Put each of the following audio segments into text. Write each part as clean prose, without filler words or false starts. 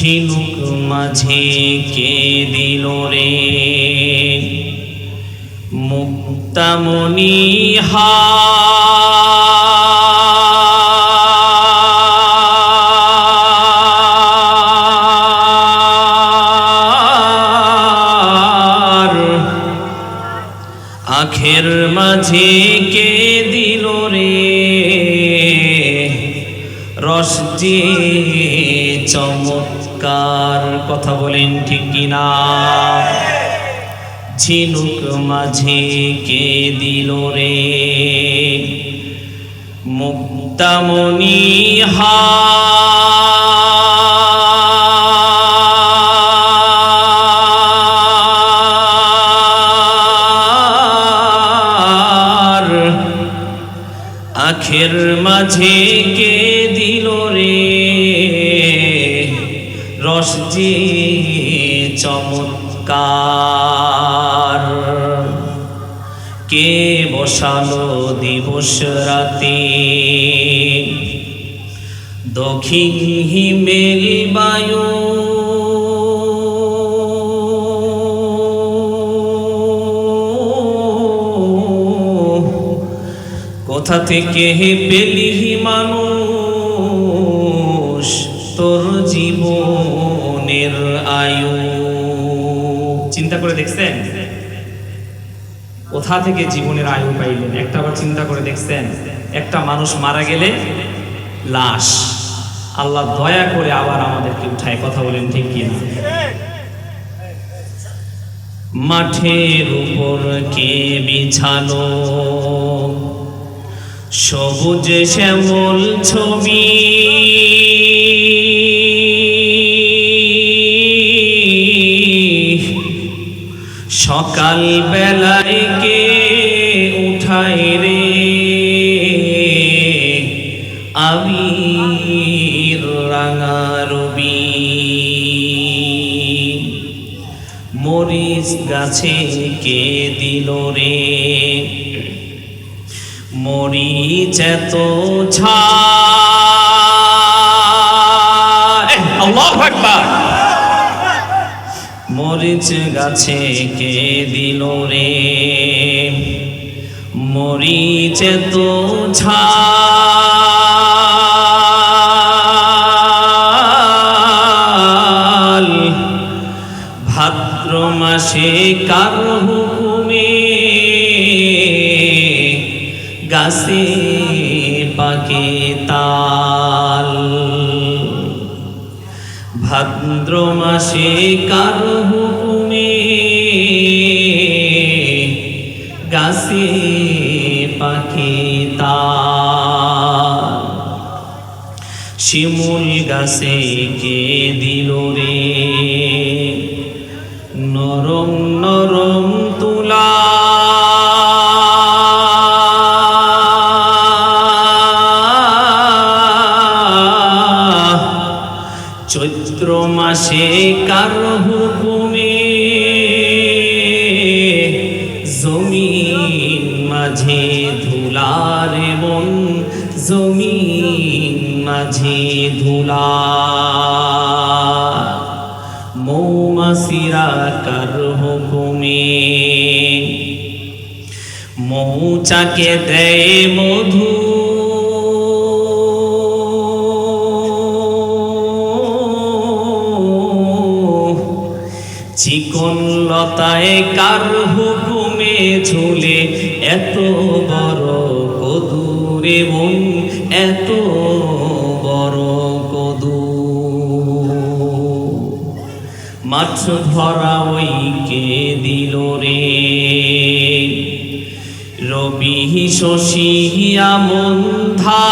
ঝিনুক মাঝে কে দিল রে মুক্তামণি হার আখের মাঝে কে দিল রে রস যে চমৎকার। কথা বলেন ঠিক কিনা? ঝিনুক মাঝে কে দিল রে মুক্তামণি হার আখের মাঝে কে দিল রে রস যে চমৎকার। কে বসালো দিবস রাতে দক্ষিণ হিমেল বায়ু কোথা থেকে পেলি মানুষ তোর জীবনের আয়ু? চিন্তা করে দেখছেন কোথা থেকে জীবনের আয়ু পাইলেন? একটা বার চিন্তা করে দেখছেন একটা মানুষ মারা গেলে লাশ আল্লাহ দয়া করে আবার আমাদেরকে উঠায়। কথা বলেন ঠিক কিনা? মাঠের উপর কে বিছানো সবুজ শ্যামল ছবি সকাল বেলায় কে উঠায় রে আবির রাঙা রবি? মরিচ গাছে কে দিল রে মরিচ এত ঝাল। আল্লাহু আকবার। মরিচ গাছে কে দিল রে মরিচ এত ঝাল। ভাদ্র মাসে কার হুকুমে গাছে পাকে তাল। ভাদ্র মাসে কার হুকুমে গাছে পাকে তাল। শিমুল গাছে কে দিল রে নরম নরম তুলা? চৈত্র মাসে কার হুকুমে জমিন মাঝে ধুলার মন জমিন মাঝে ধুলা। মৌমাছিরা কার হুকুমে মৌচাকে দেয় মধু চিকন লতায় কার হুকুমে ঝুলে এত বড় কদুরে মন এত বড় কদু। মাছ ধরা ওই কে দিল রে রবি শশী আমন ধান।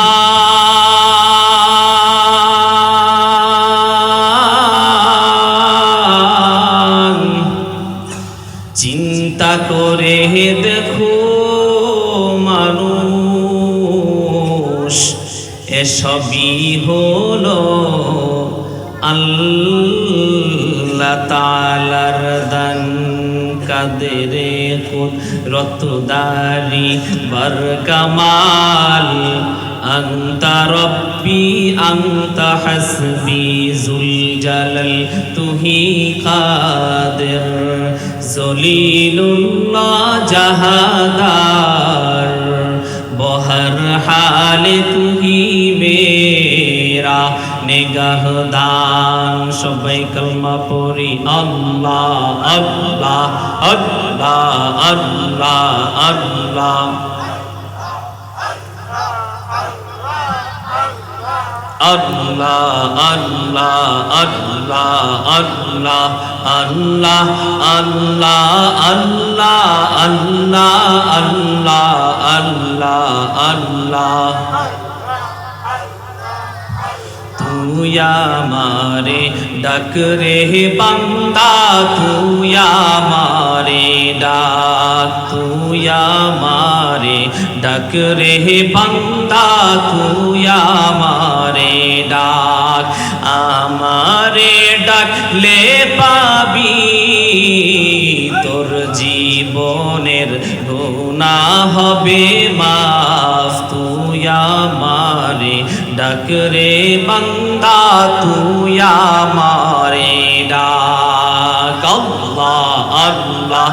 চিন্তা করে দেখো মানুষ এসবই হলো আল্লাহ তাআলার দান। কাদেরে কুদরতদারি বার কামাল আনতা রব্বি আনতা হাসবি জুল জালাল তুহি কাদের জলিলুল্লাহ জাহাদার বহর হালে তুহি মেরা নিগাহদান সবাই কলমা পড়ি আল্লাহ আল্লাহ আল্লাহ আল্লাহ আল্লাহ Allah Allah Allah Allah Allah Allah Allah Allah Allah Allah Allah তুই আমারে ডাক রে বান্দা তুই আমারে ডাক তুই আমারে ডাক রে বান্দা তুই আমারে ডাক আমারে ডাকলে পাবি তোর জীবনের গুনাহ হবে মাফ তুই আমারে ডাক রে বান্দা তুই আমারে ডাক আল্লাহ আল্লাহ